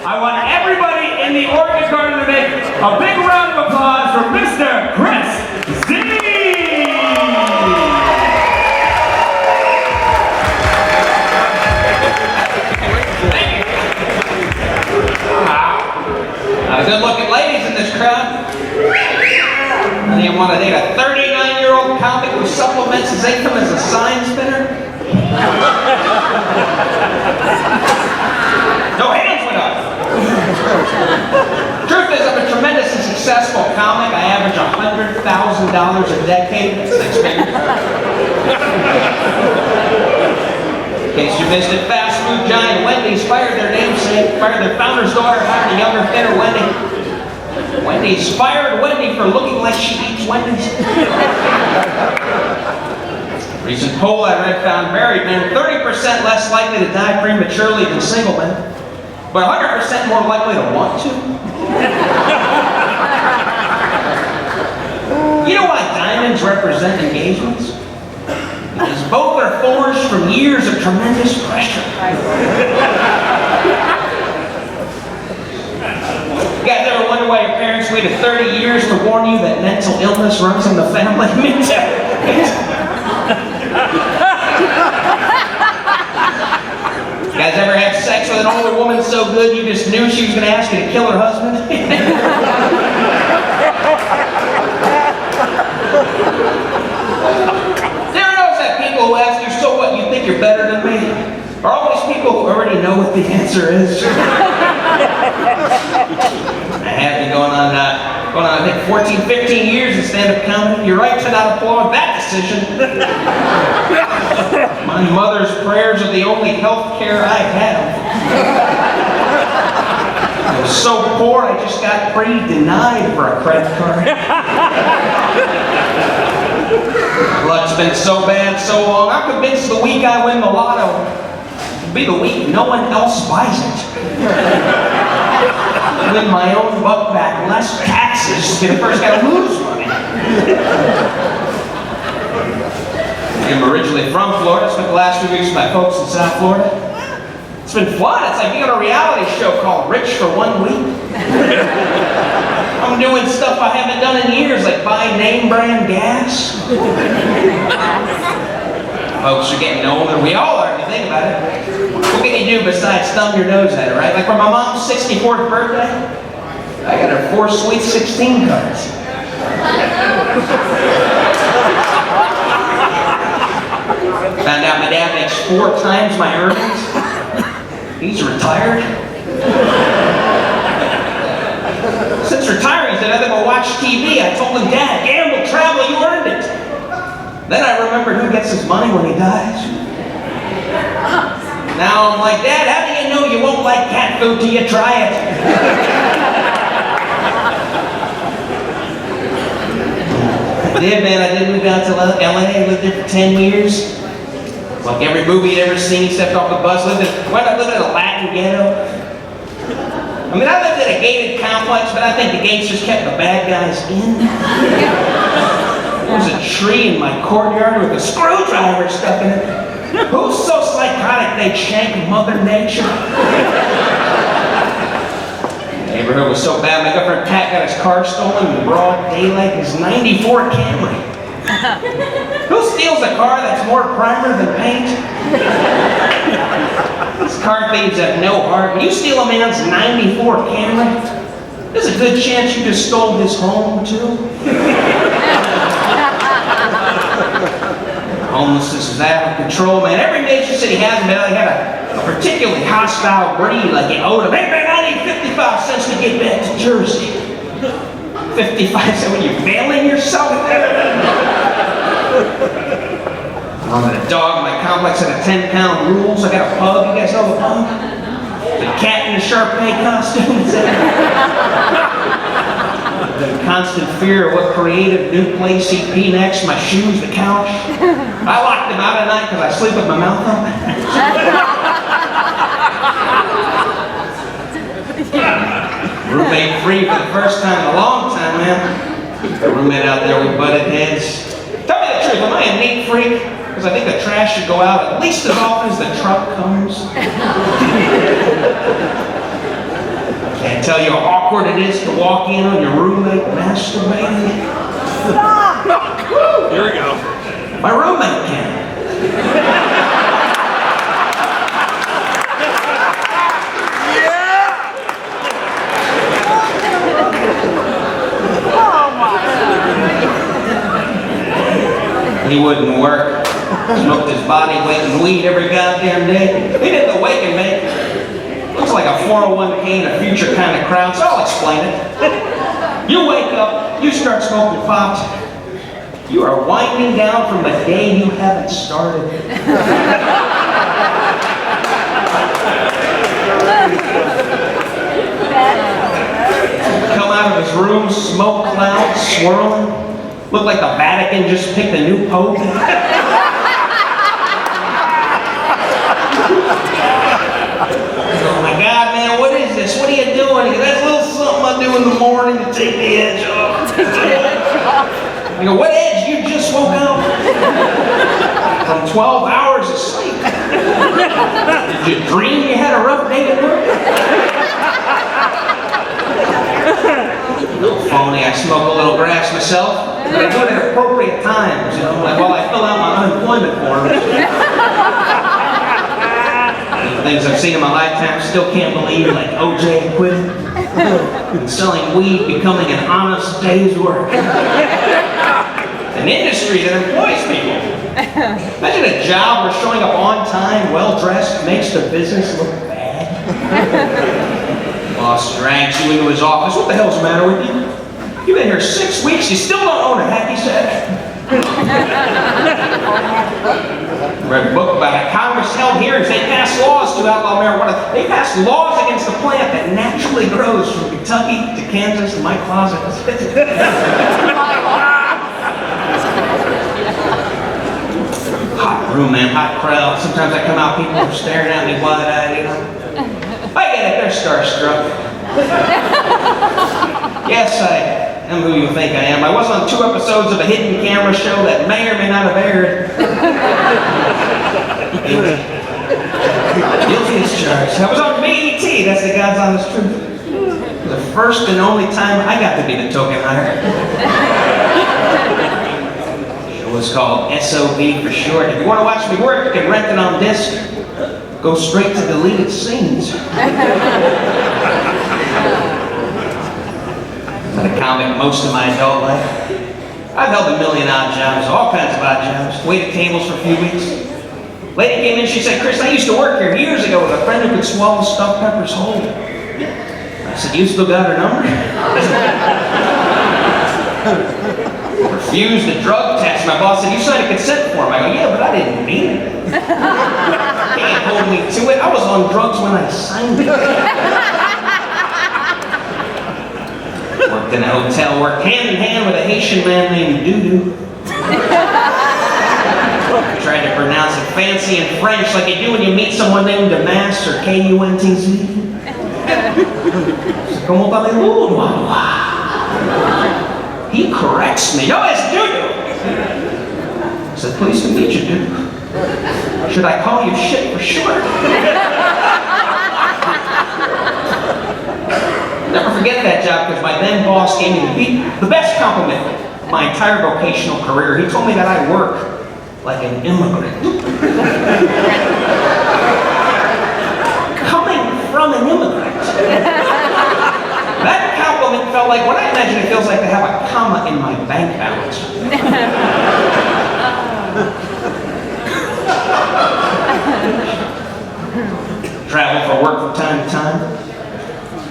I want everybody in the organ garden to make a big round of applause for Mr. Chris Z. Good-looking ladies in this crowd. I think I want to date a 39-year-old comic who supplements his income as a sign spinner. No hands went up. Truth is, I'm a tremendously successful comic. I average $100,000 a decade. That's six figures. In case you missed it, fast food giant Wendy's fired their namesake, fired their founder's daughter, hired a younger, thinner Wendy. Wendy's fired Wendy for looking like she eats Wendy's. Recent poll I read found married men 30% less likely to die prematurely than single men, but 100% more likely to want to. You know why diamonds represent engagements? Because both are forged from years of tremendous pressure. You guys ever wonder why your parents waited 30 years to warn you that mental illness runs in the family? You guys ever have sex with an older woman so good you just knew she was going to ask you to kill her husband? Who ask you, so what, you think you're better than me? Are all these people who already know what the answer is? I have been going on, I think, 14, 15 years in stand-up comedy. You're right to not applaud that decision. My mother's prayers are the only health care I have. I was so poor, I just got pre-denied for a credit card. Luck's been so bad so long, I'm convinced the week I win the lotto will be the week no one else buys it. I win my own buck back, less taxes, be the first guy to lose money. I'm originally from Florida, spent the last 2 weeks with my folks in South Florida. It's been fun. It's like being on a reality show called Rich for 1 week. I'm doing stuff I haven't done in years, like buy name brand gas. Folks are getting older. We all are, if you think about it. What can you do besides thumb your nose at it, right? Like for my mom's 64th birthday, I got her 4 Sweet 16 cards. Found out my dad makes 4 times my earnings. He's retired. Since retiring, he said, "Nothing but watch TV." I told him, "Dad, gamble, travel, you earned it." Then I remembered who gets his money when he dies. Now I'm like, "Dad, how do you know you won't like cat food till you try it?" I did, man. I did move out to LA. I lived there for 10 years. Like every movie you'd ever seen, stepped off the bus, wound up living in a Latin ghetto. I mean, I lived in a gated complex, but I think the gates just kept the bad guys in. There was a tree in my courtyard with a screwdriver stuck in it. Who's so psychotic they'd shank Mother Nature? The neighborhood was so bad, my girlfriend Pat got his car stolen in broad daylight, his '94 Camry. Who steals a car that's more primer than paint? These car thieves have no heart. When you steal a man's '94 Camry, there's a good chance you just stole his home, too. Homelessness is out of control, man. Every major city has them. They had a particularly hostile breed, like in Odom. Hey, man, I need 55 cents to get back to Jersey. 55 cents when you're mailing yourself? A dog in my complex had a 10-pound rule, so I got a pug. You guys know the pug? The cat in a Sharpay costume. The constant fear of what creative new place he'd be next. My shoes, the couch. I locked him out at night because I sleep with my mouth open. Roommate free for the first time in a long time, man. The roommate out there, we butted heads. Tell me the truth, am I a neat freak? Because I think the trash should go out at least as often as the truck comes. tell you how awkward it is to walk in on your roommate masturbating? Here we go. My roommate can. He wouldn't work. Smoked his body weight in weed every goddamn day. He did the wake and bake. Looks like a 401k in a future kind of crowd, so I'll explain it. You wake up, you start smoking pot. You are winding down from a day you haven't started. Come out of his room, smoke clouds swirling. Look like the Vatican just picked a new pope. Oh my God, man, what is this? What are you doing? He goes, that's a little something I do in the morning to take the edge off. I go, what edge? You just woke up from 12 hours of sleep. Did you dream you had a rough day at work? No phony, I smoke a little grass myself. But I do it at appropriate times, you know, like while I fill out my unemployment forms. Things I've seen in my lifetime, still can't believe, like OJ quitting and selling weed becoming an honest day's work. An industry that employs people. Imagine a job where showing up on time, well-dressed, makes the business look bad. Boss drags you into his office. What the hell's the matter with you? You've been here 6 weeks, you still don't own a hacky sack. Read a book about it. Congress held hearings. They passed laws to outlaw marijuana. They passed laws against the plant that naturally grows from Kentucky to Kansas to my closet. Hot room, man, hot crowd. Sometimes I come out, people are staring at me wide-eyed, you know. I get it, they're starstruck. Yes, I am who you think I am. I was on 2 episodes of a hidden camera show that may or may not have aired. Guilty as charged. I was on BET, that's the God's Honest Truth. The first and only time I got to be the token hire. It was called SOB for short. If you want to watch me work, you can rent it on disc. Go straight to deleted scenes. Been a comic most of my adult life. I've held a million odd jobs, all kinds of odd jobs. Waited tables for a few weeks. Lady came in, she said, Chris, I used to work here years ago with a friend who could swallow stuffed peppers whole. I said, you still got her number? Refused a drug test. My boss said, you signed a consent form. I go, yeah, but I didn't mean it. Can't hold me to it. I was on drugs when I signed it. Worked in a hotel, worked hand in hand with a Haitian man named Doodoo. Tried to pronounce it fancy in French like you do when you meet someone named Damas or K-U-N-T-Z. Comment parlez-vous? He corrects me. No, it's Doodoo. I said, pleased to meet you, Doodoo. Should I call you shit for short? Never forget that job because my then boss gave me the best compliment of my entire vocational career. He told me that I work like an immigrant. Coming from an immigrant. That compliment felt like what I imagine it feels like to have a comma in my bank balance. Travel for work from time to time.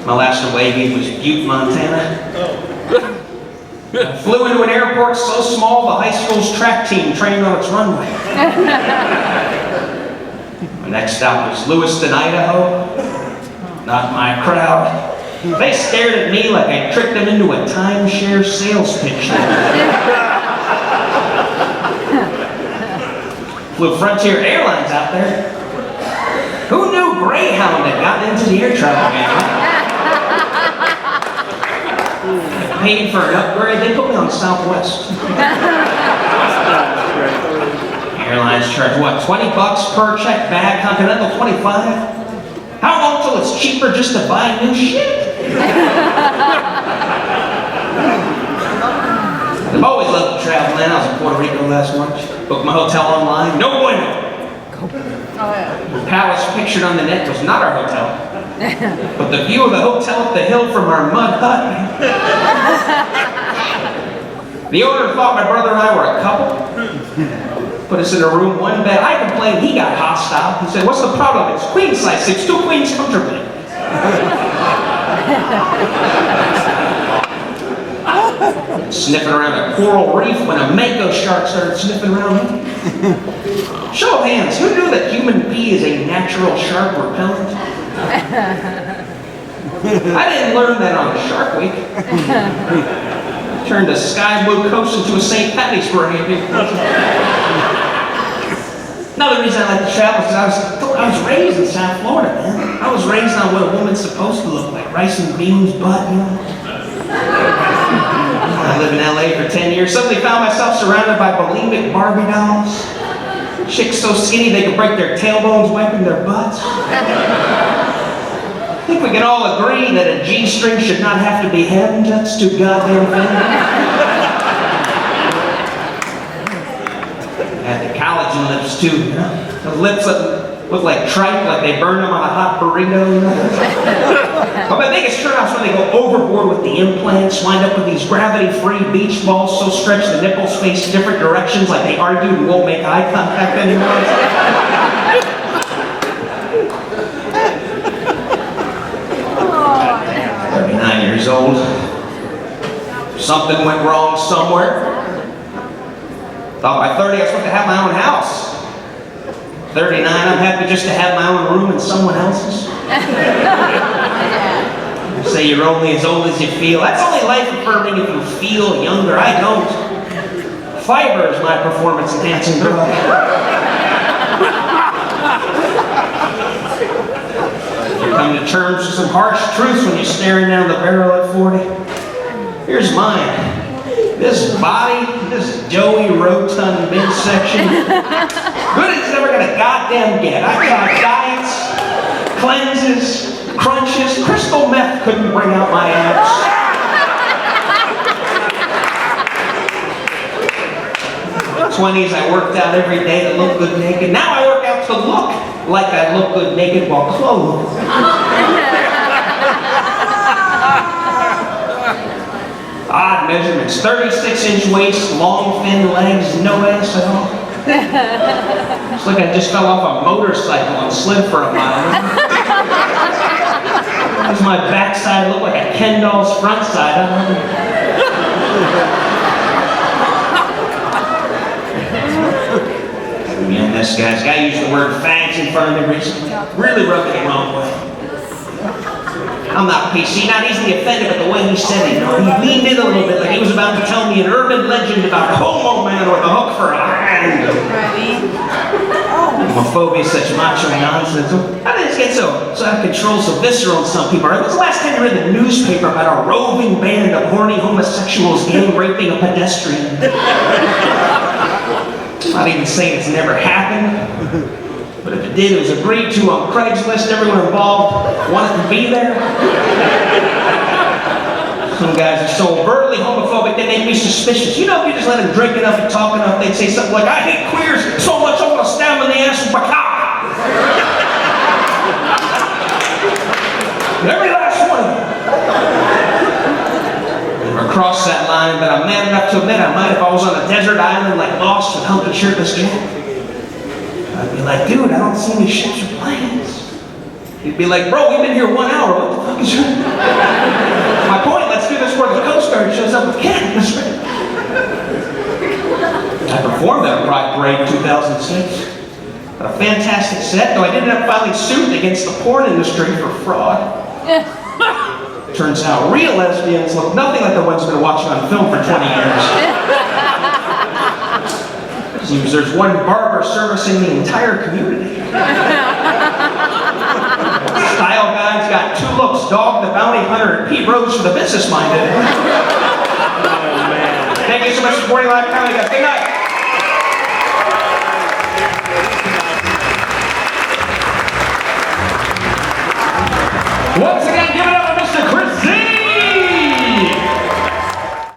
My last away gig was Butte, Montana. I flew into an airport so small the high school's track team trained on its runway. My next stop was Lewiston, Idaho. Not my crowd. They stared at me like I tricked them into a timeshare sales pitch. Flew Frontier Airlines out there. Who knew Greyhound had gotten into the air travel game? Paid for an upgrade, they put me on Southwest. Airlines charge what, 20 bucks per checked bag, Continental 25? How long till it's cheaper just to buy new shit? I've always loved to travel, man. I was in Puerto Rico last March. Booked my hotel online. No bueno. The palace pictured on the net was not our hotel, but the view of the hotel up the hill from our mud hut. The owner thought my brother and I were a couple. Put us in a room, one bed. I complained, he got hostile. He said, "What's the problem? It's queen size, it's 2 queens comfortably." Sniffing around a coral reef when a mako shark started sniffing around me. Show of hands, who knew that human pee is a natural shark repellent? I didn't learn that on Shark Week. Turned a sky blue coast into a St. Patty's parade. Another reason I like to travel is I was raised in South Florida, man. I was raised on what a woman's supposed to look like. Rice and beans, butt, you know. I lived in LA for 10 years. Suddenly found myself surrounded by bulimic Barbie dolls. Chicks so skinny they could break their tailbones wiping their butts. I think we can all agree that a G-string should not have to be hemmed. That's too goddamn thin. I had the collagen lips too, you know? Those lips that look like tripe, like they burn them on a hot burrito, you know? But my biggest turnoff's when they go overboard with the implants, wind up with these gravity-free beach balls so stretched the nipples face different directions like they argued and won't make eye contact anymore. 39 years old. Something went wrong somewhere. Thought by 30 I was supposed to have my own house. 39, I'm happy just to have my own room in someone else's. You say you're only as old as you feel. That's only life affirming if you feel younger. I don't. Fiber is my performance enhancing drug. You come to terms with some harsh truths when you're staring down the barrel at 40. Here's mine. This body, this doughy, rotund midsection, good as it's never gonna goddamn get. I've tried diets, cleanses, crunches. Crystal meth couldn't bring out my abs. In the 20s, I worked out every day to look good naked. Now I work out to look like I look good naked while clothed. Odd measurements, 36-inch waist, long, thin legs, no ass at all. It's like I just fell off a motorcycle and slid for a mile. Does my backside look like a Ken doll's front side? I don't know. Man, this guy used the word fags in front of me recently. Really rubbed it the wrong way. I'm not PC, not easily offended, but the way he said it, you know, he leaned in a little bit like he was about to tell me an urban legend about a homo man with a hook for a hand. Homophobia is such macho nonsense. How did it get so out of control, so visceral in some people? Right? When was the last time you read the newspaper about a roving band of horny homosexuals gang raping a pedestrian? Not even saying it's never happened. But if it did, it was agreed to on Craigslist. Everyone involved wanted to be there. Some guys are so overtly homophobic, they make me suspicious. You know, if you just let them drink enough and talk enough, they'd say something like, "I hate queers so much I'm gonna stab them in the ass with my cock." Every last one of them. Never crossed that line, but I'm man enough to admit I might if I was on a desert island like Lost with Humpty Shirtless Jack. I'd be like, "Dude, I don't see any ships or planes." He'd be like, "Bro, we've been here 1 hour. What the fuck is your..." My point, let's do this before the Coast Guard shows up with cannons. I performed at a Pride Parade in 2006. Had a fantastic set, though I did end up filing suit against the porn industry for fraud. Turns out real lesbians look nothing like the ones we've been watching on film for 20 years. Seems there's one barber servicing the entire community. Style guy's got two looks, Dog the Bounty Hunter and Pete Rose for the business-minded. Oh, man. Thank you so much for supporting Live Comedy, guys. Good night. Once again, give it up.